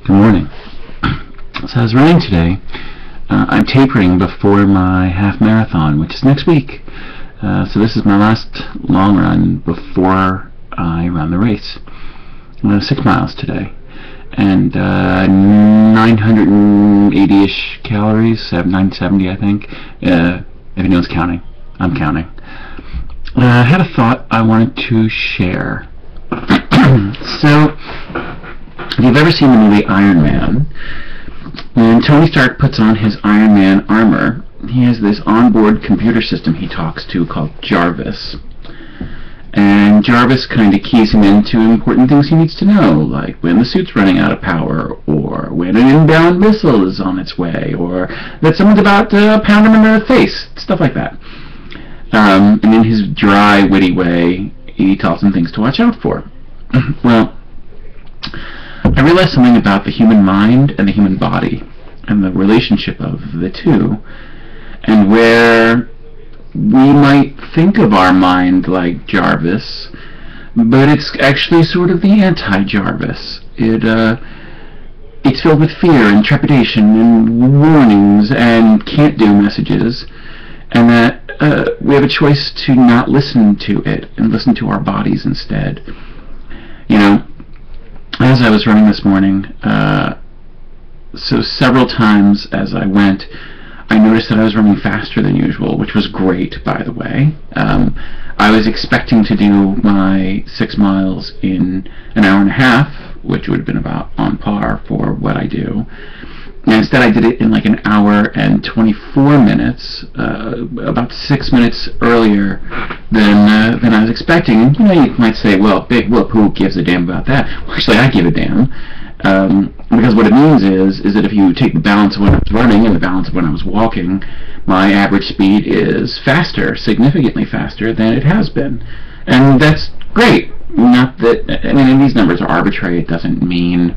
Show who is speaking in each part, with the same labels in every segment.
Speaker 1: Good morning. So I was running today. I'm tapering before my half marathon, which is next week. So this is my last long run before I run the race. 6 miles today. And 980-ish calories, 970 I think. If anyone's counting, I'm counting. I had a thought I wanted to share. So, if you've ever seen the movie Iron Man, when Tony Stark puts on his Iron Man armor, he has this onboard computer system he talks to called Jarvis. And Jarvis kind of keys him into important things he needs to know, like when the suit's running out of power, or when an inbound missile is on its way, or that someone's about to pound him in the face, stuff like that. And in his dry, witty way, he tells him things to watch out for. Well, I realized something about the human mind and the human body, and the relationship of the two, and where we might think of our mind like Jarvis, but it's actually sort of the anti-Jarvis. It's filled with fear and trepidation and warnings and can't-do messages, and that we have a choice to not listen to it and listen to our bodies instead. You know, as I was running this morning, so several times as I went, I noticed that I was running faster than usual, which was great, by the way. I was expecting to do my 6 miles in an hour and a half, which would have been about on par for what I do. And instead I did it in like an hour and 24 minutes, about 6 minutes earlier than I was expecting. And, you know, you might say, well, big whoop, who gives a damn about that? Well, actually, I give a damn. Because what it means is that if you take the balance of when I was running and the balance of when I was walking, my average speed is faster, significantly faster than it has been. And that's great. Not that, I mean, these numbers are arbitrary. It doesn't mean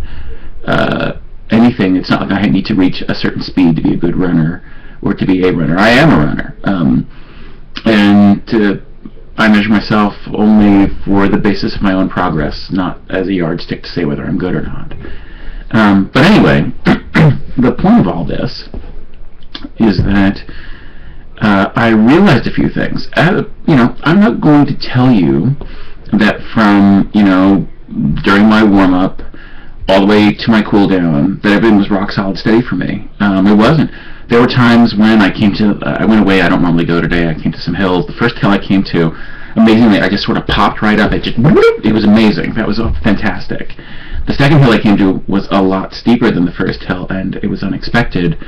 Speaker 1: anything. It's not like I need to reach a certain speed to be a good runner or to be a runner. I am a runner. I measure myself only for the basis of my own progress, not as a yardstick to say whether I'm good or not. But anyway, the point of all this is that I realized a few things. You know, I'm not going to tell you that from, you know, during my warm-up all the way to my cool down, that everything was rock solid steady for me. It wasn't. There were times when I went away. I don't normally go today. I came to some hills. The first hill I came to, amazingly, I just sort of popped right up. It was amazing. That was fantastic. The second hill I came to was a lot steeper than the first hill, and it was unexpected.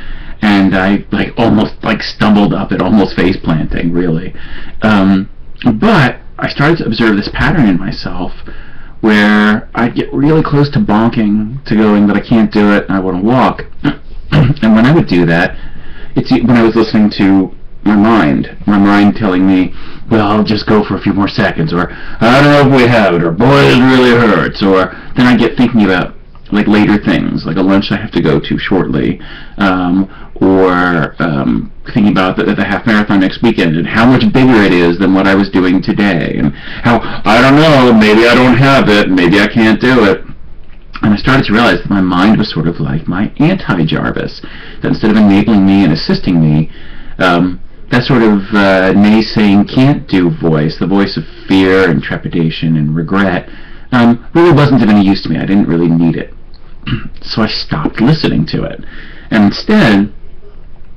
Speaker 1: And I almost stumbled up it, almost face planting, really. But I started to observe this pattern in myself, where I'd get really close to bonking, to going, but I can't do it, and I want to walk. And when I would do that, it's when I was listening to my mind telling me, well, I'll just go for a few more seconds, or I don't know if we have it, or boy, it really hurts, or then I get thinking about like later things, like a lunch I have to go to shortly, or thinking about the half marathon next weekend and how much bigger it is than what I was doing today, and how, I don't know, maybe I don't have it, maybe I can't do it. And I started to realize that my mind was sort of like my anti-Jarvis, that instead of enabling me and assisting me, that sort of naysaying can't-do voice, the voice of fear and trepidation and regret, really wasn't of any use to me. I didn't really need it. So I stopped listening to it. And instead,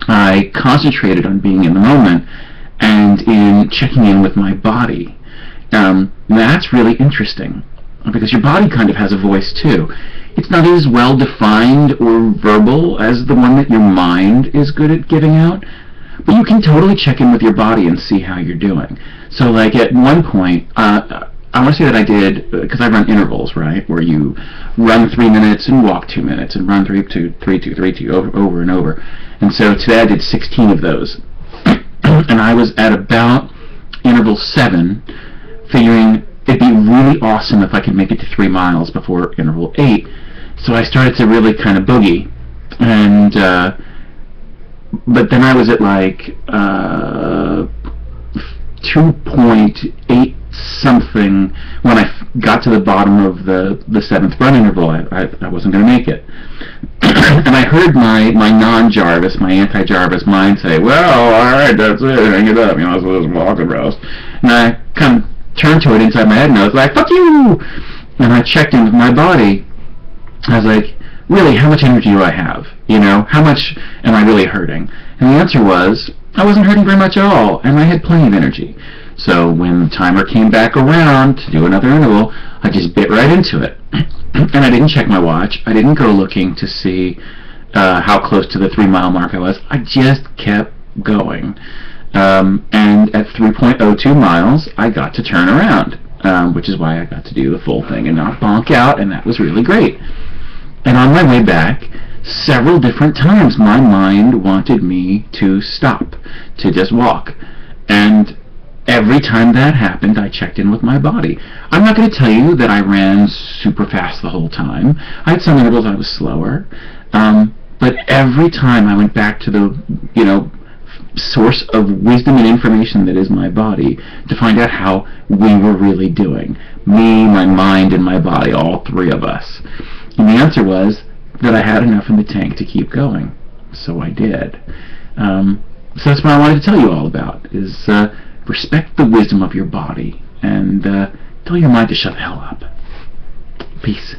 Speaker 1: I concentrated on being in the moment and in checking in with my body. That's really interesting, because your body kind of has a voice too. It's not as well defined or verbal as the one that your mind is good at giving out, but you can totally check in with your body and see how you're doing. So like at one point, I want to say that I did, because I run intervals, right, where you run 3 minutes and walk 2 minutes and run 3, 2, 3, 2, 3, 2 over and over. And so today I did 16 of those. And I was at about interval 7, figuring it'd be really awesome if I could make it to 3 miles before interval 8. So I started to really kind of boogie. And but then I was at like 2.8 something, when I got to the bottom of the 7th run interval, I wasn't going to make it. And I heard my non-Jarvis, my anti-Jarvis mind say, well, alright, that's it, hang it up, so just walk the rest. And I kind of turned to it inside my head, and I was like, fuck you! And I checked into my body. I was like, really, how much energy do I have? How much am I really hurting? And the answer was, I wasn't hurting very much at all, and I had plenty of energy. So when the timer came back around to do another interval, I just bit right into it. And I didn't check my watch. I didn't go looking to see how close to the 3-mile mark I was. I just kept going. And at 3.02 miles, I got to turn around, which is why I got to do the full thing and not bonk out, and that was really great. And on my way back, several different times my mind wanted me to stop, to just walk. And every time that happened, I checked in with my body. I'm not going to tell you that I ran super fast the whole time. I had some intervals I was slower. But every time I went back to the, source of wisdom and information that is my body to find out how we were really doing. Me, my mind, and my body, all three of us. And the answer was that I had enough in the tank to keep going. So I did. So that's what I wanted to tell you all about, is respect the wisdom of your body and tell your mind to shut the hell up. Peace.